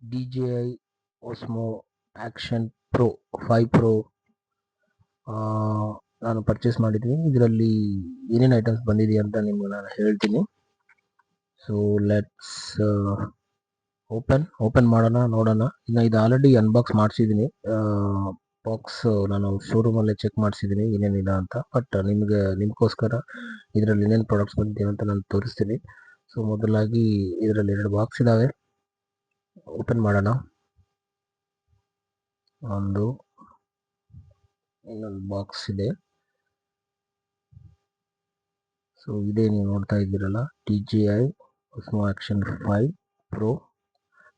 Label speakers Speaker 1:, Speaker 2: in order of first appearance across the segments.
Speaker 1: DJI Osmo Action Pro 5 Pro ನಾನು purchase ಮಾಡಿದ್ದೀನಿ. ಇದರಲ್ಲಿ ಏನೇನು ಐಟಮ್ಸ್ ಬಂದಿದೆ ಅಂತ ನಿಮ್ಗೆ ನಾನು ಹೇಳ್ತೀನಿ. ಸೊ ಲೆಟ್ಸ್ ಓಪನ್ ಮಾಡೋಣ, ನೋಡೋಣ. ಇನ್ನು ಇದು ಆಲ್ರೆಡಿ ಅನ್ಬಾಕ್ಸ್ ಮಾಡಿಸಿದ್ದೀನಿ. ಬಾಕ್ಸ್ ನಾನು ಶೋರೂಮಲ್ಲೇ ಚೆಕ್ ಮಾಡಿಸಿದ್ದೀನಿ ಏನೇನಿಲ್ಲ ಅಂತ. ಬಟ್ ನಿಮಗೋಸ್ಕರ ಇದರಲ್ಲಿ ಏನೇನು ಪ್ರಾಡಕ್ಟ್ಸ್ ಬಂದಿದೆ ಅಂತ ನಾನು ತೋರಿಸ್ತೀನಿ. ಸೊ ಮೊದಲಾಗಿ ಇದರಲ್ಲಿ 2 ಬಾಕ್ಸ್ ಇದ್ದಾವೆ. ಓಪನ್ ಮಾಡೋಣ. ಇನ್ನೊಂದು ಬಾಕ್ಸ್ ಇದೆ. ಸೊ ಇದೇ ನೀವು ನೋಡ್ತಾ ಇದ್ದೀರಲ್ಲ, DJI Osmo Action 5 Pro.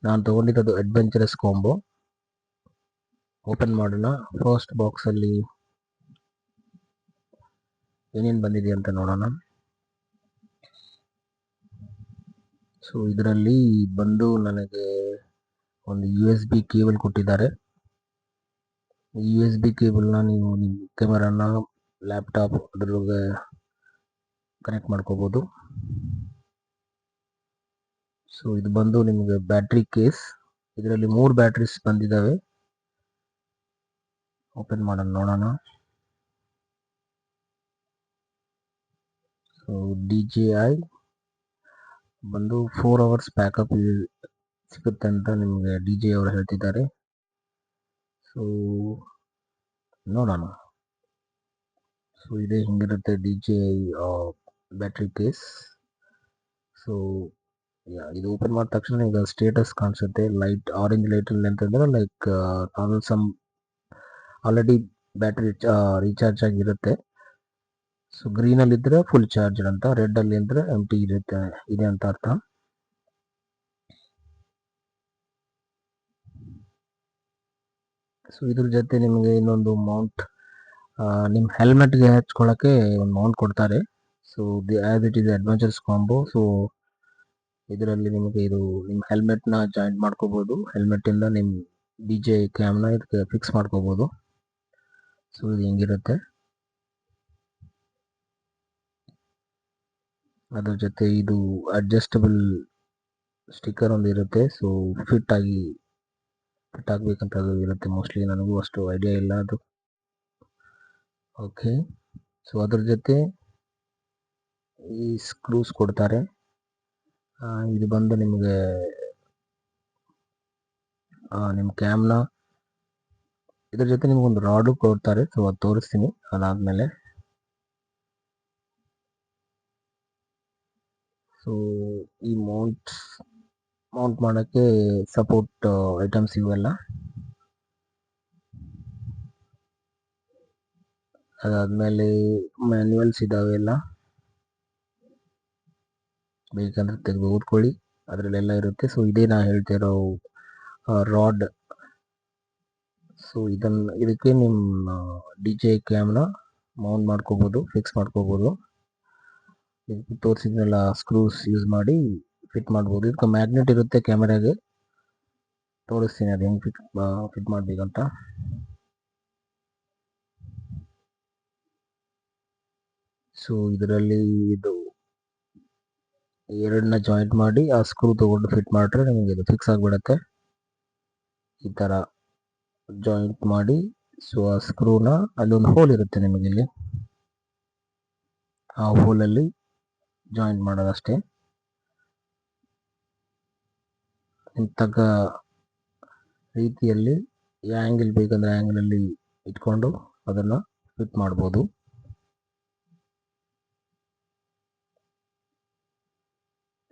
Speaker 1: ನಾನು ತಗೊಂಡಿದ್ದು ಅಡ್ವೆಂಚರಸ್ ಕಾಂಬೋ. ಓಪನ್ ಮಾಡೋಣ. ಫಸ್ಟ್ ಬಾಕ್ಸಲ್ಲಿ ಏನೇನು ಬಂದಿದೆ ಅಂತ ನೋಡೋಣ. ಸೊ ಇದರಲ್ಲಿ ಬಂದು ನನಗೆ ಒಂದು USB ಕೇಬಲ್ ಕೊಟ್ಟಿದ್ದಾರೆ. USB ಕೇಬಲ್ನ ನೀವು ನಿಮ್ಮ ಕ್ಯಾಮರಾನ, ಲ್ಯಾಪ್ಟಾಪ್ ಅದ್ರೊಳಗೆ ಕನೆಕ್ಟ್ ಮಾಡ್ಕೋಬೋದು. ಸೊ ಇದು ಬಂದು ನಿಮಗೆ ಬ್ಯಾಟ್ರಿ ಕೇಸ್. ಇದರಲ್ಲಿ 3 ಬ್ಯಾಟ್ರೀಸ್ ಬಂದಿದ್ದಾವೆ. ಓಪನ್ ಮಾಡೋಣ, ನೋಡೋಣ. ಸೊ DJI ಬಂದು 4 hours ಬ್ಯಾಕಪ್ ಸಿಗುತ್ತೆ ಅಂತ ನಿಮಗೆ DJI ಅವರು ಹೇಳ್ತಿದ್ದಾರೆ. ಸೊ ನೋಡೋಣ. ಸೊ ಇದೇ ಹಿಂಗಿರುತ್ತೆ DJI ಬ್ಯಾಟ್ರಿ ಕೇಸ್. ಸೊ ಇದು ಓಪನ್ ಮಾಡಿದ ತಕ್ಷಣ ಈಗ ಸ್ಟೇಟಸ್ ಕಾಣಿಸುತ್ತೆ. ಲೈಟ್ ಆರೆಂಜ್ ಲೈಟಲ್ಲಿ ಅಂತಂದ್ರೆ ಲೈಕ್ ಆಲ್ರೆಡಿ ಬ್ಯಾಟ್ರಿ ರೀಚಾರ್ಜ್ ಆಗಿರುತ್ತೆ. ಸೊ ಗ್ರೀನಲ್ಲಿ ಇದ್ರೆ ಫುಲ್ ಚಾರ್ಜ್ ಅಂತ, ರೆಡ್ ಅಲ್ಲಿ ಅಂದ್ರೆ ಎಂಟಿ ಇದೆ ಅಂತ ಅರ್ಥ. ಸೊ ಇದ್ರ ಜೊತೆ ನಿಮಗೆ ಇನ್ನೊಂದು ಮೌಂಟ್, ನಿಮ್ಮ ಹೆಲ್ಮೆಟ್ಗೆ ಹಚ್ಕೊಳ್ಳೋಕ್ಕೆ ಒಂದು ಮೌಂಟ್ ಕೊಡ್ತಾರೆ. So as it is adventures combo. So ಇದರಲ್ಲಿ ನಿಮಗೆ ಇದು ನಿಮ್ಮ ಹೆಲ್ಮೆಟ್ನ ಜಾಯಿಂಟ್ ಮಾಡ್ಕೋಬೋದು. ಹೆಲ್ಮೆಟ್ಟಿಂದ ನಿಮ್ಮ DJI ಕ್ಯಾಮ್ನ ಇದಕ್ಕೆ ಫಿಕ್ಸ್ ಮಾಡ್ಕೋಬೋದು. ಸೊ ಇದು ಹೆಂಗಿರುತ್ತೆ. ಅದ್ರ ಜೊತೆ ಇದು ಅಡ್ಜಸ್ಟಬಲ್ ಸ್ಟಿಕ್ಕರ್ ಒಂದು ಇರುತ್ತೆ. ಸೊ ಫಿಟ್ ಆಗಬೇಕಂತ ಅದು ಇರುತ್ತೆ. ಮೋಸ್ಟ್ಲಿ ನನಗೂ ಅಷ್ಟು ಐಡಿಯಾ ಇಲ್ಲ ಅದು. ಓಕೆ. ಸೊ ಅದ್ರ ಜೊತೆ ಈ ಸ್ಕ್ರೂಸ್ ಕೊಡ್ತಾರೆ. ಇದು ಬಂದು ನಿಮಗೆ ನಿಮ್ಮ ಕ್ಯಾಮ್ನ, ಇದ್ರ ಜೊತೆ ನಿಮ್ಗೊಂದು ರಾಡು ಕೊಡ್ತಾರೆ. ಸೊ ಅದು ತೋರಿಸ್ತೀನಿ ಅದಾದ್ಮೇಲೆ. ಸೊ ಈ ಮೌಂಟ್ ಮಾಡೋಕ್ಕೆ ಸಪೋರ್ಟ್ ಐಟಮ್ಸ್ ಇವೆಲ್ಲ. ಅದಾದ್ಮೇಲೆ ಮ್ಯಾನ್ಯುವಲ್ಸ್ ಇದಾವೆ ಎಲ್ಲ, ಬೇಕಂದ್ರೆ ತೆಗೆದು ಓದ್ಕೊಳ್ಳಿ, ಅದರಲ್ಲೆಲ್ಲ ಇರುತ್ತೆ. ಸೊ ಇದೇ ನಾ ಹೇಳ್ತಿರೋ ರಾಡ್. ಸೊ ಇದಕ್ಕೆ ನಿಮ್ಮ DJI ಕ್ಯಾಮ್ನ ಮೌಂಟ್ ಮಾಡ್ಕೋಬೋದು, ಫಿಕ್ಸ್ ಮಾಡ್ಕೋಬೋದು. ತೋರಿಸಿದ್ನೆಲ್ಲ ಸ್ಕ್ರೂಸ್ ಯೂಸ್ ಮಾಡಿ ಫಿಟ್ ಮಾಡ್ಬೋದು. ಇದಕ್ಕೆ ಮ್ಯಾಗ್ನೆಟ್ ಇರುತ್ತೆ ಕ್ಯಾಮೆರಾಗೆ. ತೋರಿಸ್ತೀನಿ ಅದು ಹೆಂಗೆ ಫಿಟ್ ಮಾಡಬೇಕಂತ. ಸೊ ಇದರಲ್ಲಿ ಇದು ಎರಡನ್ನ ಜಾಯಿಂಟ್ ಮಾಡಿ ಆ ಸ್ಕ್ರೂ ತಗೊಂಡು ಫಿಟ್ ಮಾಡಿದ್ರೆ ನಿಮಗೆ ಇದು ಫಿಕ್ಸ್ ಆಗಿಬಿಡುತ್ತೆ. ಈ ಥರ ಜಾಯಿಂಟ್ ಮಾಡಿ, ಸೊ ಆ ಸ್ಕ್ರೂನ ಅಲ್ಲೊಂದು ಹೋಲ್ ಇರುತ್ತೆ ನಿಮಗೆ ಇಲ್ಲಿ, ಆ ಹೋಲಲ್ಲಿ ಜಾಯಿಂಟ್ ಮಾಡೋದಷ್ಟೇ. ನಿಮ್ಮ ತಗ್ಗ ರೀತಿಯಲ್ಲಿ ಆ್ಯಂಗಲ್ ಬೇಕಂದ್ರೆ ಆ್ಯಂಗಲಲ್ಲಿ ಇಟ್ಕೊಂಡು ಅದನ್ನು ಫಿಟ್ ಮಾಡ್ಬೋದು.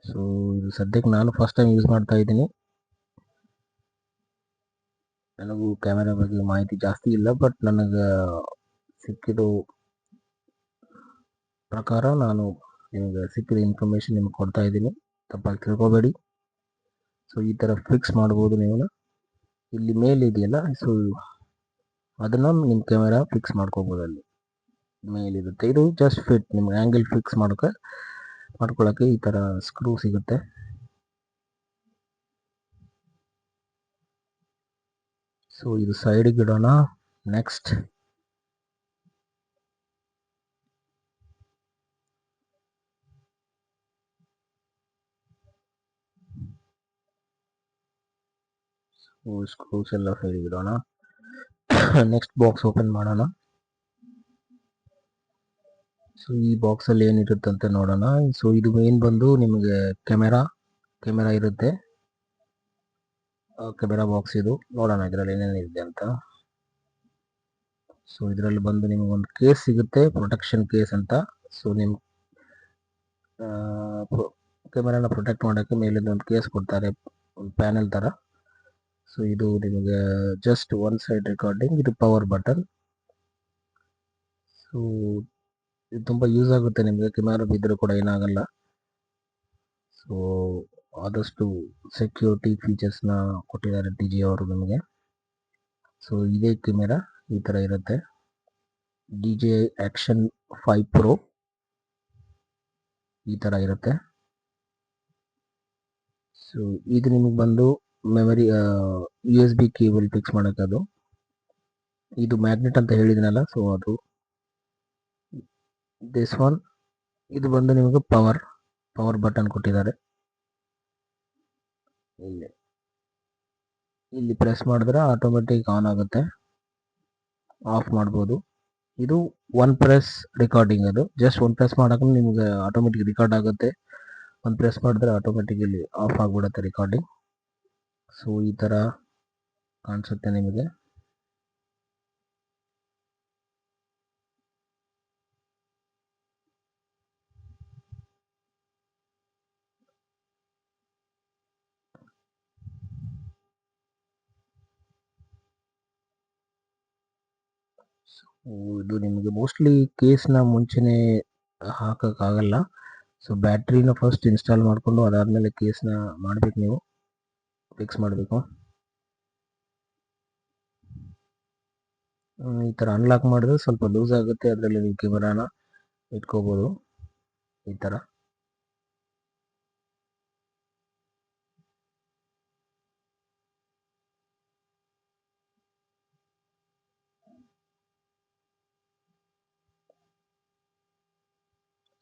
Speaker 1: ಸೊ ಇದು ಸದ್ಯಕ್ಕೆ ನಾನು ಫಸ್ಟ್ ಟೈಮ್ ಯೂಸ್ ಮಾಡ್ತಾ ಇದ್ದೀನಿ. ನನಗೂ ಕ್ಯಾಮೆರಾ ಬಗ್ಗೆ ಮಾಹಿತಿ ಜಾಸ್ತಿ ಇಲ್ಲ, ಬಟ್ ನನಗೆ ಸಿಕ್ಕಿರೋ ಪ್ರಕಾರ ನಾನು ನಿಮಗೆ ಸಿಕ್ಕಿದ ಇನ್ಫಾರ್ಮೇಷನ್ ನಿಮ್ಗೆ ಕೊಡ್ತಾ ಇದ್ದೀನಿ, ತಪ್ಪಾಗಿ ತಿಳ್ಕೊಬೇಡಿ. ಸೊ ಈ ಥರ ಫಿಕ್ಸ್ ಮಾಡ್ಬೋದು ನೀವು. ಇಲ್ಲಿ ಮೇಲೆ ಇದೆಯಲ್ಲ, ಸೊ ಅದನ್ನು ನಿಮ್ಮ ಕ್ಯಾಮೆರಾ ಫಿಕ್ಸ್ ಮಾಡ್ಕೋಬೋದು. ಅಲ್ಲಿ ಮೇಲಿರುತ್ತೆ, ಇದು ಜಸ್ಟ್ ಫಿಟ್. ನಿಮ್ಗೆ ಆ್ಯಂಗಲ್ ಫಿಕ್ಸ್ ಮಾಡ್ಕೊಳ್ಳೋಕ್ಕೆ ಈ ಥರ ಸ್ಕ್ರೂ ಸಿಗುತ್ತೆ. ಸೊ ಇದು ಸೈಡಿಗೆ ಇಡೋಣ. ನೆಕ್ಸ್ಟ್ ಸ್ಕ್ರೂಸ್ ಎಲ್ಲ ಸೈಡ್ ಇಡೋಣ. ನೆಕ್ಸ್ಟ್ ಬಾಕ್ಸ್ ಓಪನ್ ಮಾಡೋಣ. ಸೊ ಈ ಬಾಕ್ಸ್ ಅಲ್ಲಿ ಏನಿರುತ್ತೆ ಅಂತ ನೋಡೋಣ. ಸೊ ಇದು ಮೇನ್ ಬಂದು ನಿಮಗೆ ಕೆಮೆರಾ ಇರುತ್ತೆ. ಕೆಮೆರಾ ಬಾಕ್ಸ್ ಇದು ನೋಡೋಣ ಇದರಲ್ಲಿ ಏನೇನಿದೆ ಅಂತ. ಸೊ ಇದರಲ್ಲಿ ಬಂದು ನಿಮಗೆ ಒಂದು ಕೇಸ್ ಸಿಗುತ್ತೆ, ಪ್ರೊಟೆಕ್ಷನ್ ಕೇಸ್ ಅಂತ. ಸೊ ನಿಮ್ ಕೆಮೆರಾನ ಪ್ರೊಟೆಕ್ಟ್ ಮಾಡೋಕ್ಕೆ ಮೇಲಿಂದ ಒಂದು ಕೇಸ್ ಕೊಡ್ತಾರೆ, ಒಂದು ಪ್ಯಾನೆಲ್ ತರ. ಸೊ ಇದು ನಿಮಗೆ ಜಸ್ಟ್ ಒನ್ ಸೈಡ್ ರೆಕಾರ್ಡಿಂಗ್, ಇದು ಪವರ್ ಬಟನ್. ಸೊ ಇದು ತುಂಬ ಯೂಸ್ ಆಗುತ್ತೆ ನಿಮಗೆ, ಕೆಮೆರಾ ಬಿದ್ದರೂ ಕೂಡ ಏನಾಗಲ್ಲ. ಸೊ ಆದಷ್ಟು ಸೆಕ್ಯೂರಿಟಿ ಫೀಚರ್ಸ್ನ ಕೊಟ್ಟಿದ್ದಾರೆ DJI ಅವರು ನಿಮಗೆ. ಸೊ ಇದೇ ಕೆಮೆರಾ ಈ ಥರ ಇರುತ್ತೆ, DJI Action 5 Pro ಈ ಥರ ಇರುತ್ತೆ. ಸೊ ಇದು ನಿಮಗೆ ಬಂದು ಮೆಮರಿ USB ಕೇಬಲ್ ಫಿಕ್ಸ್ ಮಾಡೋಕ್ಕೆ. ಅದು ಇದು ಮ್ಯಾಗ್ನೆಟ್ ಅಂತ ಹೇಳಿದಿನಲ್ಲ, ಸೊ ಅದು ದಿಸ್ ಒನ್. ಇದು ಬಂದು ನಿಮಗೆ ಪವರ್ ಬಟನ್ ಕೊಟ್ಟಿದ್ದಾರೆ. ಇಲ್ಲಿ ಪ್ರೆಸ್ ಮಾಡಿದ್ರೆ ಆಟೋಮೆಟಿಕ್ ಆನ್ ಆಗುತ್ತೆ, ಆಫ್ ಮಾಡ್ಬೋದು. ಇದು ಒನ್ ಪ್ರೆಸ್ ರೆಕಾರ್ಡಿಂಗ್. ಅದು ಜಸ್ಟ್ ಒನ್ ಪ್ರೆಸ್ ಮಾಡೋಕೆ ನಿಮಗೆ ಆಟೋಮೆಟಿಕ್ ರೆಕಾರ್ಡ್ ಆಗುತ್ತೆ. ಒಂದು ಪ್ರೆಸ್ ಮಾಡಿದ್ರೆ ಆಟೋಮೆಟಿಕಲಿ ಆಫ್ ಆಗಿಬಿಡುತ್ತೆ ರೆಕಾರ್ಡಿಂಗ್. ಸೊ ಈ ಥರ ಕಾಣಿಸುತ್ತೆ ನಿಮಗೆ. ಇದು ನಿಮಗೆ ಮೋಸ್ಟ್ಲಿ ಕೇಸ್ನ ಮುಂಚೆನೇ ಹಾಕೋಕ್ಕಾಗಲ್ಲ. ಸೊ ಬ್ಯಾಟ್ರಿನ ಫಸ್ಟ್ ಇನ್ಸ್ಟಾಲ್ ಮಾಡಿಕೊಂಡು ಅದಾದಮೇಲೆ ಕೇಸ್ನ ಮಾಡಬೇಕು, ನೀವು ಫಿಕ್ಸ್ ಮಾಡಬೇಕು. ಈ ಥರ ಅನ್ಲಾಕ್ ಮಾಡಿದ್ರೆ ಸ್ವಲ್ಪ ಲೂಸ್ ಆಗುತ್ತೆ, ಅದರಲ್ಲಿ ನೀವು ಕೆಮೆರಾನ ಇಟ್ಕೋಬೋದು ಈ ಥರ.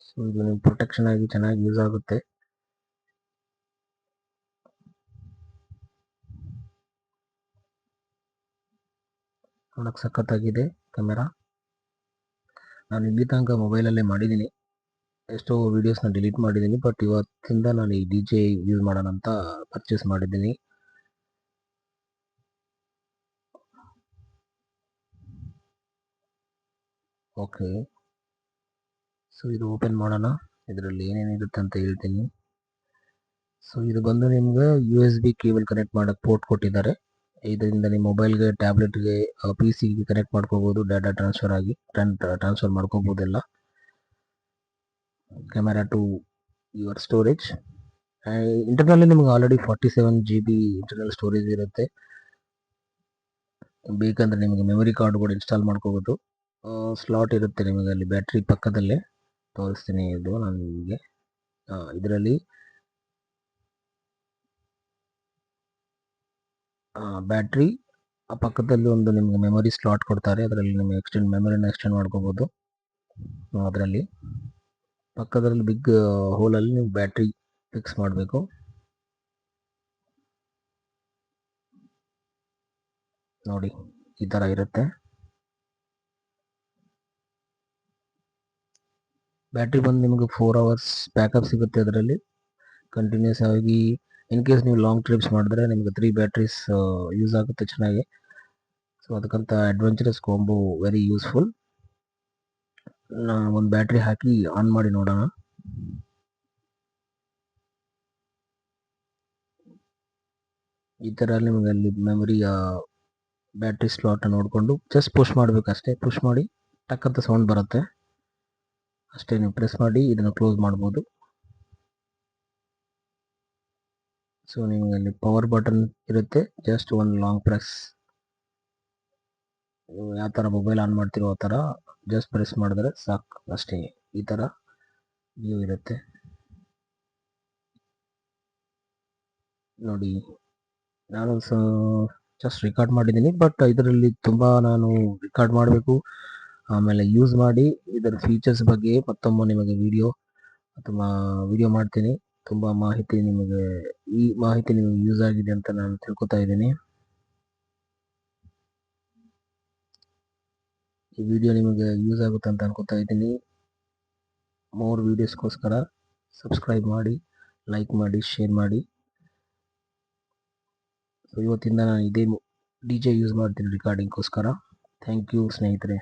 Speaker 1: ಸೊ ಇದು ನಿಮ್ಗೆ ಪ್ರೊಟೆಕ್ಷನ್ ಆಗಿ ಚೆನ್ನಾಗಿ ಯೂಸ್ ಆಗುತ್ತೆ. ನೋಡಕ್ಕೆ ಸಖತ್ತಾಗಿದೆ ಕ್ಯಾಮೆರಾ. ನಾನು ಇಲ್ಲಿ ತನಕ ಮೊಬೈಲಲ್ಲೇ ಮಾಡಿದ್ದೀನಿ, ಎಷ್ಟೋ ವೀಡಿಯೋಸ್ನ ಡಿಲೀಟ್ ಮಾಡಿದ್ದೀನಿ. ಬಟ್ ಇವತ್ತಿಂದ ನಾನು ಈ DJI ಯೂಸ್ ಮಾಡೋಣ ಅಂತ ಪರ್ಚೇಸ್ ಮಾಡಿದ್ದೀನಿ. ಓಕೆ, ಸೊ ಇದು ಓಪನ್ ಮಾಡೋಣ. ಇದರಲ್ಲಿ ಏನೇನಿರುತ್ತೆ ಅಂತ ಹೇಳ್ತೀನಿ. ಸೊ ಇದು ಬಂದು ನಿಮ್ಗೆ USB ಕೇಬಲ್ ಕನೆಕ್ಟ್ ಮಾಡೋಕ್ಕೆ ಪೋರ್ಟ್ ಕೊಟ್ಟಿದ್ದಾರೆ. ಇದರಿಂದ ನಿಮ್ಮ ಮೊಬೈಲ್ಗೆ, ಟ್ಯಾಬ್ಲೆಟ್ಗೆ, PC-ಗೆ ಕನೆಕ್ಟ್ ಮಾಡ್ಕೋಬೋದು, ಡಾಟಾ ಟ್ರಾನ್ಸ್ಫರ್ ಮಾಡ್ಕೋಬೋದೆಲ್ಲ. Camera to your storage. ಇಂಟರ್ನಲ್ಲಿ ನಿಮ್ಗೆ ಆಲ್ರೆಡಿ 47 GB ಇಂಟರ್ನಲ್ ಸ್ಟೋರೇಜ್ ಇರುತ್ತೆ. ಬೇಕಂದ್ರೆ ನಿಮಗೆ ಮೆಮೊರಿ ಕಾರ್ಡ್ ಕೂಡ ಇನ್ಸ್ಟಾಲ್ ಮಾಡ್ಕೋಬೋದು. ಸ್ಲಾಟ್ ಇರುತ್ತೆ ನಿಮಗೆ ಅಲ್ಲಿ ಬ್ಯಾಟ್ರಿ ಪಕ್ಕದಲ್ಲೇ. ತೋರಿಸ್ತೀನಿ ಇದು ನಾನು ನಿಮಗೆ. ಇದರಲ್ಲಿ ಬ್ಯಾಟ್ರಿ ಪಕ್ಕದಲ್ಲಿ ಒಂದು ನಿಮಗೆ ಮೆಮೊರಿ ಸ್ಲಾಟ್ ಕೊಡ್ತಾರೆ, ಅದರಲ್ಲಿ ನಿಮಗೆ ಮೆಮೊರಿನ ಎಕ್ಸ್ಟೆಂಡ್ ಮಾಡ್ಕೋಬೋದು. ಅದರಲ್ಲಿ ಪಕ್ಕದಲ್ಲಿ ಬಿಗ್ ಹೋಲಲ್ಲಿ ನೀವು ಬ್ಯಾಟ್ರಿ ಫಿಕ್ಸ್ ಮಾಡಬೇಕು. ನೋಡಿ ಈ ಥರ ಇರುತ್ತೆ. ಬ್ಯಾಟ್ರಿ ಬಂದು ನಿಮಗೆ 4 hours ಬ್ಯಾಕಪ್ ಸಿಗುತ್ತೆ ಅದರಲ್ಲಿ ಕಂಟಿನ್ಯೂಸ್ ಆಗಿ. ಇನ್ ಕೇಸ್ ನೀವು ಲಾಂಗ್ ಟ್ರಿಪ್ಸ್ ಮಾಡಿದ್ರೆ ನಿಮಗೆ 3 ಬ್ಯಾಟ್ರೀಸ್ ಯೂಸ್ ಆಗುತ್ತೆ ಚೆನ್ನಾಗಿ. ಸೊ ಅದಕ್ಕಂತ ಅಡ್ವೆಂಚರಸ್ ಕಾಂಬೋ ವೆರಿ ಯೂಸ್ಫುಲ್. ಒಂದು ಬ್ಯಾಟ್ರಿ ಹಾಕಿ ಆನ್ ಮಾಡಿ ನೋಡೋಣ. ಈ ಥರ ನಿಮಗೆ ಅಲ್ಲಿ ಮೆಮೊರಿ ಬ್ಯಾಟ್ರಿ ಸ್ಲಾಟ್ ನೋಡಿಕೊಂಡು ಜಸ್ಟ್ ಪುಷ್ ಮಾಡಬೇಕಷ್ಟೇ. ಪುಷ್ ಮಾಡಿ ಟಕ್ ಅಂತ ಸೌಂಡ್ ಬರುತ್ತೆ ಅಷ್ಟೇ. ನೀವು ಪ್ರೆಸ್ ಮಾಡಿ ಇದನ್ನು ಕ್ಲೋಸ್ ಮಾಡ್ಬೋದು. ಸೊ ನಿಮಗೆ ಅಲ್ಲಿ ಪವರ್ ಬಟನ್ ಇರುತ್ತೆ, ಜಸ್ಟ್ ಒಂದು ಲಾಂಗ್ ಪ್ರೆಸ್. ನೀವು ಯಾವ ಥರ ಮೊಬೈಲ್ ಆನ್ ಮಾಡ್ತಿರೋ ಆ ಥರ ಜಸ್ಟ್ ಪ್ರೆಸ್ ಮಾಡಿದ್ರೆ ಸಾಕು ಅಷ್ಟೇ. ಈ ಥರ ವ್ಯೂ ಇರುತ್ತೆ ನೋಡಿ. ನಾನು ಜಸ್ಟ್ ರೆಕಾರ್ಡ್ ಮಾಡಿದ್ದೀನಿ, ಬಟ್ ಇದರಲ್ಲಿ ತುಂಬ ನಾನು ರೆಕಾರ್ಡ್ ಮಾಡಬೇಕು, ಆಮೇಲೆ ಯೂಸ್ ಮಾಡಿ ಇದರ ಫೀಚರ್ಸ್ ಬಗ್ಗೆ ಮತ್ತೊಮ್ಮೆ ನಿಮಗೆ ವಿಡಿಯೋ ಮಾಡ್ತೀನಿ. ತುಂಬ ಮಾಹಿತಿ ನಿಮಗೆ ಯೂಸ್ ಆಗಿದೆ ಅಂತ ನಾನು ತಿಳ್ಕೊತಾ ಇದ್ದೀನಿ. ಈ ವಿಡಿಯೋ ನಿಮಗೆ ಯೂಸ್ ಆಗುತ್ತೆ ಅಂತ ಅನ್ಕೋತಾ ಇದ್ದೀನಿ. ಮೋರ್ ವೀಡಿಯೋಸ್ಗೋಸ್ಕರ ಸಬ್ಸ್ಕ್ರೈಬ್ ಮಾಡಿ, ಲೈಕ್ ಮಾಡಿ, ಶೇರ್ ಮಾಡಿ. ಸೊ ಇವತ್ತಿಂದ ನಾನು ಇದೇ DJ ಯೂಸ್ ಮಾಡ್ತೀನಿ ರೆಕಾರ್ಡಿಂಗ್ಗೋಸ್ಕರ. ಥ್ಯಾಂಕ್ ಯು ಸ್ನೇಹಿತರೆ.